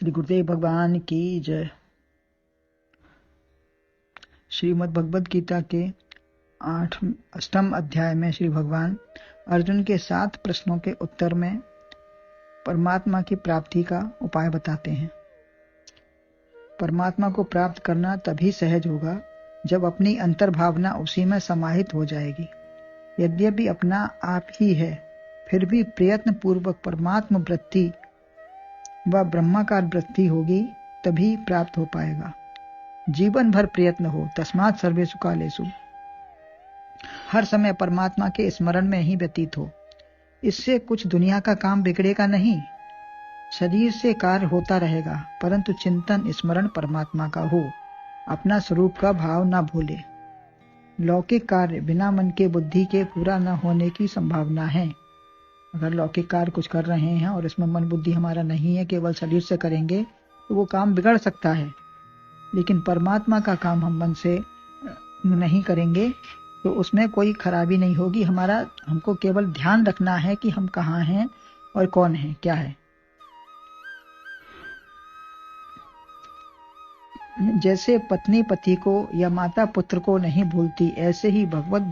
श्री गुरुदेव भगवान की जय। श्रीमद् भगवद गीता के 8वें अध्याय में श्री भगवान अर्जुन के 7 प्रश्नों के उत्तर में परमात्मा की प्राप्ति का उपाय बताते हैं। परमात्मा को प्राप्त करना तभी सहज होगा जब अपनी अंतर्भावना उसी में समाहित हो जाएगी। यद्यपि अपना आप ही है, फिर भी प्रयत्न पूर्वक परमात्मा वृत्ति व ब्रह्माकार वृत्ति होगी तभी प्राप्त हो पाएगा। जीवन भर प्रयत्न हो, तस्मात् सर्वेषु कालेषु, हर समय परमात्मा के स्मरण में ही व्यतीत हो। इससे कुछ दुनिया का काम बिगड़ेगा नहीं। शरीर से कार्य होता रहेगा, परंतु चिंतन स्मरण परमात्मा का हो। अपना स्वरूप का भाव न भूले। लौकिक कार्य बिना मन के बुद्धि के पूरा न होने की संभावना है। अगर लौकिक कार्य कुछ कर रहे हैं और इसमें मन बुद्धि हमारा नहीं है, केवल शरीर से करेंगे तो वो काम बिगड़ सकता है। लेकिन परमात्मा का काम हम मन से नहीं करेंगे तो उसमें कोई खराबी नहीं होगी। हमको केवल ध्यान रखना है कि हम कहाँ हैं और कौन है, क्या है। जैसे पत्नी पति को या माता पुत्र को नहीं भूलती, ऐसे ही भगवत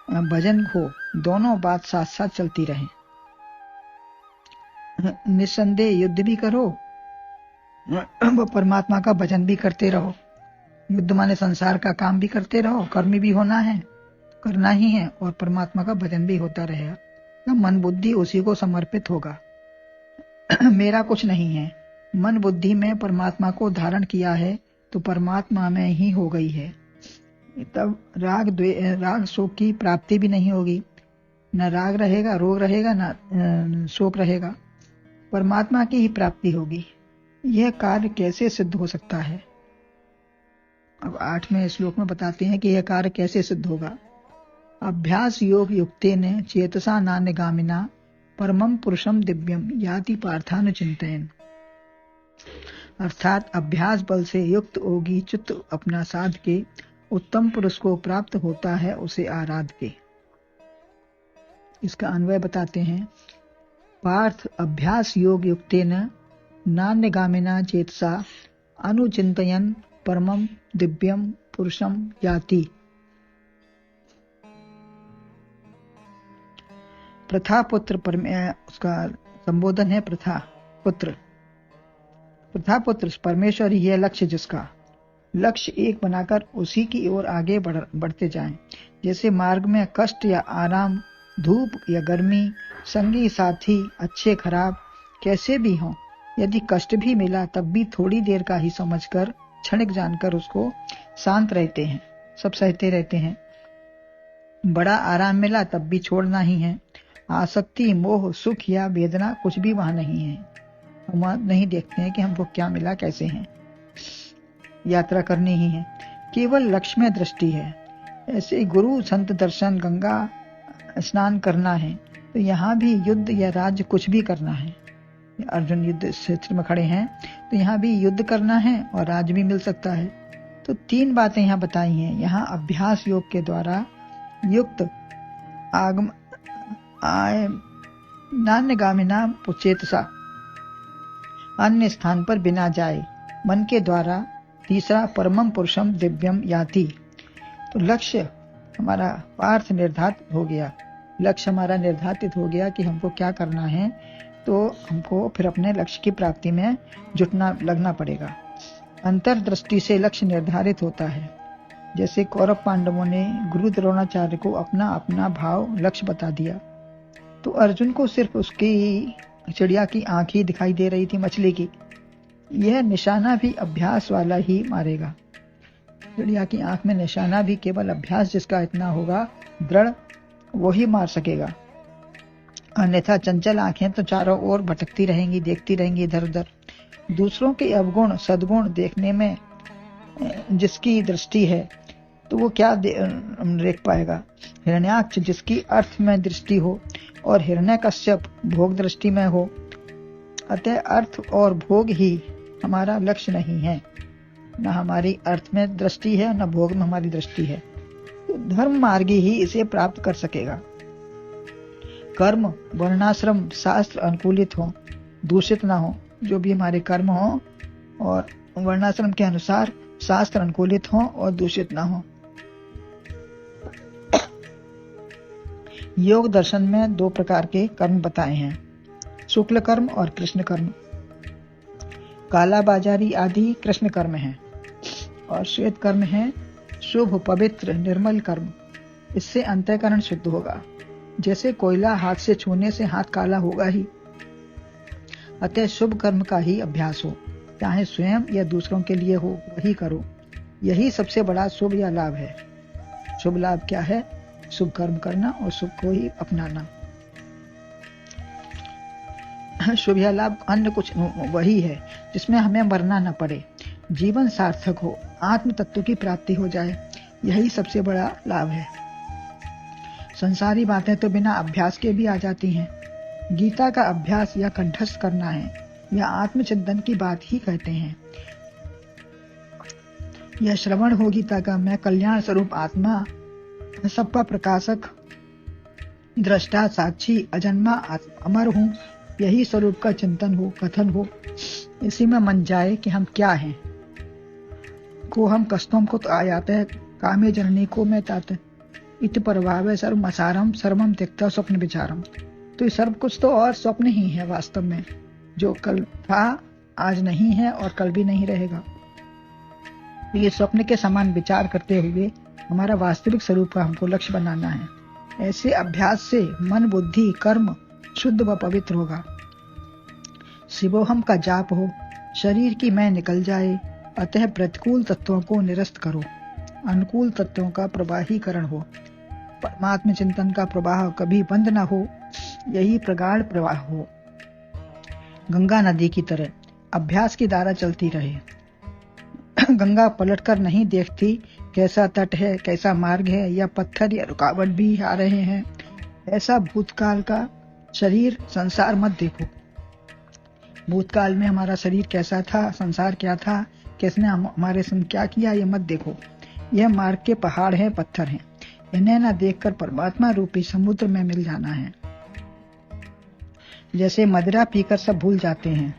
भजन हो, दोनों बात साथ साथ चलती रहे। निस्संदेह युद्ध भी करो, वो परमात्मा का भजन भी करते रहो। युद्ध माने संसार का काम भी करते रहो, कर्मी भी होना है, करना ही है, और परमात्मा का भजन भी होता रहेगा। तो मन बुद्धि उसी को समर्पित होगा। मेरा कुछ नहीं है। मन बुद्धि में परमात्मा को धारण किया है तो परमात्मा में ही हो गई है। तब राग शोक की प्राप्ति भी नहीं होगी। न राग रहेगा, रोग रहेगा, न शोक रहेगा। परमात्मा की ही प्राप्ति होगी। यह कार्य कैसे सिद्ध हो सकता है? अब 8वें श्लोक में बताते हैं कि यह कार्य कैसे सिद्ध होगा। अभ्यास योग युक्तेन चेतसा नान्यगामिना परमं पुरुषम दिव्यम याति पार्थानुचिंतयन्। अर्थात अभ्यास बल से युक्त योगी चित्त अपना साध के उत्तम पुरुष को प्राप्त होता है, उसे आराध के। इसका अन्वय बताते हैं। पार्थ अभ्यास योग युक्तेन नान्यगामिना चेतसा अनुचिंतयन् परमं दिव्यम पुरुषम याति। प्रथा पुत्र उसका संबोधन है। प्रथा पुत्र परमेश्वर ही है लक्ष्य, जिसका लक्ष्य एक बनाकर उसी की ओर आगे बढ़ते जाएं। जैसे मार्ग में कष्ट या आराम, धूप या गर्मी, संगी साथी अच्छे खराब कैसे भी हों, यदि कष्ट भी मिला तब भी थोड़ी देर का ही समझकर, क्षणिक जानकर उसको शांत रहते हैं, सब सहते रहते हैं। बड़ा आराम मिला तब भी छोड़ना ही है। आसक्ति, मोह, सुख या वेदना कुछ भी वहां नहीं है। हम नहीं देखते हैं कि हमको क्या मिला, कैसे हैं। यात्रा करनी ही है, केवल लक्ष्य में दृष्टि है। ऐसे गुरु संत दर्शन, गंगा स्नान करना है तो यहाँ भी युद्ध या राज्य कुछ भी करना है। अर्जुन युद्ध क्षेत्र में खड़े हैं तो यहाँ भी युद्ध करना है और राज्य भी मिल सकता है। तो 3 बातें यहाँ बताई हैं। यहाँ अभ्यास योग के द्वारा युक्त नान्यगामिना चेतसा, अन्य स्थान पर बिना जाए, मन के द्वारा। तीसरा परमम पुरुषम दिव्यम याति। तो लक्ष्य हमारा पार्थ निर्धारित हो गया। लक्ष्य हमारा निर्धारित हो गया कि हमको क्या करना है, तो हमको फिर अपने लक्ष्य की प्राप्ति में लगना पड़ेगा। अंतर्दृष्टि से लक्ष्य निर्धारित होता है। जैसे कौरव पांडवों ने गुरु द्रोणाचार्य को अपना अपना भाव लक्ष्य बता दिया, तो अर्जुन को सिर्फ उसकी चिड़िया की आंख ही दिखाई दे रही थी, मछली की। यह निशाना भी अभ्यास वाला ही मारेगा। चिड़िया की आंख में निशाना भी केवल अभ्यास जिसका इतना होगा दृढ़, वो ही मार सकेगा। अन्यथा चंचल आंखें तो चारों ओर भटकती रहेंगी, देखती रहेंगी इधर उधर। दूसरों के अवगुण सद्गुण देखने में जिसकी दृष्टि है तो वो क्या देख पाएगा। हिरण्याक्ष जिसकी अर्थ में दृष्टि हो और हिरण्यकश्यप भोग दृष्टि में हो। अतः अर्थ और भोग ही हमारा लक्ष्य नहीं है। न हमारी अर्थ में दृष्टि है, न भोग में हमारी दृष्टि है। तो धर्म मार्गी ही इसे प्राप्त कर सकेगा। कर्म वर्णाश्रम शास्त्र अनुकूलित हो, दूषित ना हो, जो भी हमारे कर्म हो और वर्णाश्रम के अनुसार शास्त्र अनुकूलित हो और दूषित ना हो। योग दर्शन में 2 प्रकार के कर्म बताए हैं, शुक्ल कर्म और कृष्ण कर्म। काला बाजारी आदि कृष्ण कर्म है और श्वेत कर्म है शुभ पवित्र निर्मल कर्म। इससे अंतःकरण शुद्ध होगा। जैसे कोयला हाथ से छूने से हाथ काला होगा ही, अतः शुभ कर्म का ही अभ्यास हो, चाहे स्वयं या दूसरों के लिए हो, वही करो। यही सबसे बड़ा शुभ या लाभ है। शुभ लाभ क्या है? शुभ कर्म करना और शुभ को ही अपनाना। शुभ या लाभ अन्य कुछ वही है जिसमें हमें मरना न पड़े, जीवन सार्थक हो, आत्म तत्व की प्राप्ति हो जाए, यही सबसे बड़ा लाभ है। संसारी बातें तो बिना अभ्यास के भी आ जाती हैं। गीता का अभ्यास या कंठस्थ करना है या आत्मचिंतन की बात ही कहते हैं। यह श्रवण हो गीता का, मैं कल्याण स्वरूप आत्मा, सबका प्रकाशक, दृष्टा, साक्षी, अजन्मा, अमर हूँ, यही स्वरूप का चिंतन हो, कथन हो। इसी में मन जाए कि हम क्या हैं। को हम कस्तों को तो आयात है, कामे जननी को मैं तात इत प्रभाव सर्वमसारम सर्वम त्यक्ता स्वप्न विचारम। तो ये सब कुछ तो और स्वप्न ही है वास्तव में। जो कल था आज नहीं है और कल भी नहीं रहेगा। ये स्वप्न के समान विचार करते हुए हमारा वास्तविक स्वरूप का हमको लक्ष्य बनाना है। ऐसे अभ्यास से मन, बुद्धि, कर्म शुद्ध व पवित्र होगा। शिवोहम का जाप हो, शरीर की मैं निकल जाए, अतः प्रतिकूल तत्वों को निरस्त करो, अनुकूल तत्वों का प्रवाहीकरण हो, परमात्म चिंतन का प्रवाह कभी बंद न हो, यही प्रगाढ़ प्रवाह हो। गंगा नदी की तरह अभ्यास की धारा चलती रहे। गंगा पलटकर नहीं देखती कैसा तट है, कैसा मार्ग है, या पत्थर या रुकावट भी आ रहे हैं। ऐसा भूतकाल का शरीर संसार मत देखो। भूतकाल में हमारा शरीर कैसा था, संसार क्या था, किसने हमारे संग क्या किया, ये मत देखो। यह मार्ग के पहाड़ हैं, पत्थर हैं, इन्हें न देखकर परमात्मा रूपी समुद्र में मिल जाना है। जैसे मदिरा पीकर सब भूल जाते हैं,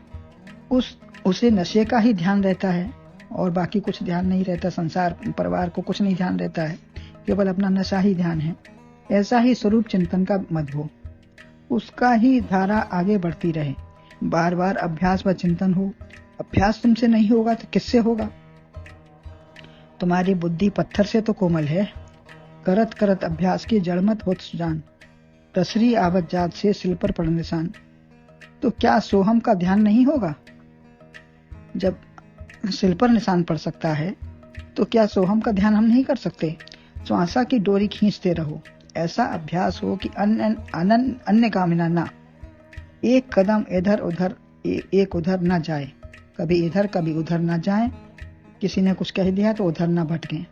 उसे नशे का ही ध्यान रहता है और बाकी कुछ ध्यान नहीं रहता, संसार परिवार को कुछ नहीं ध्यान रहता है, केवल अपना नशा ही ध्यान है। ऐसा ही स्वरूप चिंतन का मत हो, उसका ही धारा आगे बढ़ती रहे। बार बार अभ्यास व चिंतन हो। अभ्यास तुमसे नहीं होगा तो किससे होगा? तुम्हारी बुद्धि पत्थर से तो कोमल है। करत करत अभ्यास की जड़ मत होत सुजान, तसरी आवत जात से सिल पर पड़ निशान। तो क्या सोहम का ध्यान नहीं होगा? जब सिल पर निशान पड़ सकता है तो क्या सोहम का ध्यान हम नहीं कर सकते? श्वासा की डोरी खींचते रहो। ऐसा अभ्यास हो कि अन्य कामना ना, एक कदम इधर उधर एक उधर ना जाए, कभी इधर कभी उधर ना जाए। किसी ने कुछ कह दिया तो उधर ना भटकें।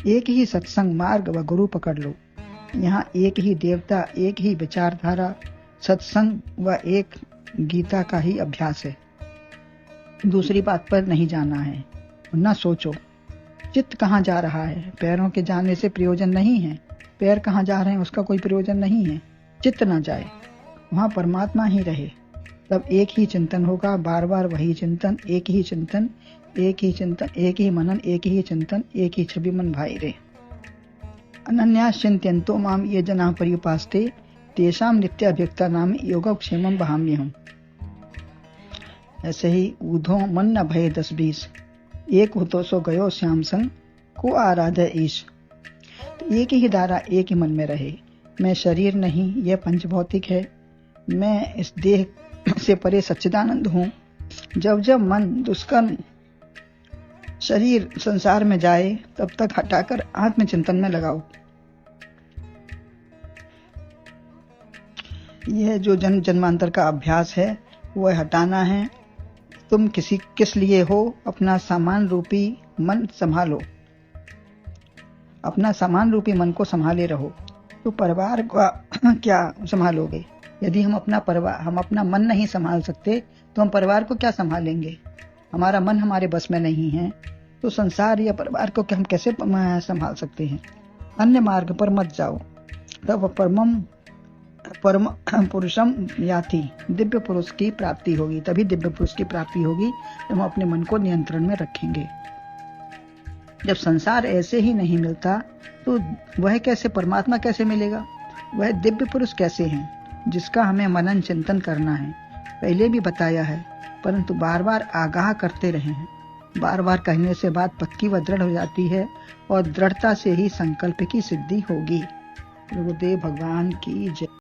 एक ही सत्संग मार्ग व गुरु पकड़ लो। यहाँ एक ही देवता, एक ही विचारधारा, सत्संग व एक गीता का ही अभ्यास है। दूसरी बात पर नहीं जाना है। न सोचो चित्त कहाँ जा रहा है। पैरों के जाने से प्रयोजन नहीं है। पैर कहाँ जा रहे हैं उसका कोई प्रयोजन नहीं है। चित्त ना जाए, वहाँ परमात्मा ही रहे। तब एक ही चिंतन होगा, बार बार वही चिंतन, एक ही चिंतन, एक ही चिंतन, एक ही मनन, एक ही चिंतन, एक ही छवि मन भाई रे। अनन्यास चिंत्यन्तो माम ये जना पर्युपास्ते तेषाम नित्याभियुक्ता नाम योगक्षेमम बहाम्यहम्। ऐसे ही ऊधो मन न भय 10-20, एक हो तो सो गयो श्याम संग, को आराधे ईश। तो एक ही धारा एक ही मन में रहे। मैं शरीर नहीं, यह पंचभौतिक है। मैं इस देह से परे सच्चिदानंद हूँ। जब जब मन दुष्कर्म शरीर संसार में जाए तब तक हटाकर आत्मचिंतन में लगाओ। यह जो जन्म जन्मांतर का अभ्यास है वह हटाना है। तुम किस लिए हो? अपना सामान रूपी मन संभालो। अपना सामान रूपी मन को संभाले रहो। तो परिवार का क्या संभालोगे? यदि हम अपना मन नहीं संभाल सकते तो हम परिवार को क्या संभालेंगे? हमारा मन हमारे बस में नहीं है तो संसार या परिवार को हम कैसे संभाल सकते हैं? अन्य मार्ग पर मत जाओ। तब परमम परम पुरुषम याति, दिव्य पुरुष की प्राप्ति होगी। तभी दिव्य पुरुष की प्राप्ति होगी जब हम अपने मन को नियंत्रण में रखेंगे। जब संसार ऐसे ही नहीं मिलता तो वह कैसे परमात्मा कैसे मिलेगा? वह दिव्य पुरुष कैसे हैं जिसका हमें मनन चिंतन करना है। पहले भी बताया है, परंतु बार बार आगाह करते रहे हैं। बार बार कहने से बात पक्की व दृढ़ हो जाती है और दृढ़ता से ही संकल्प की सिद्धि होगी। गुरुदेव भगवान की जय।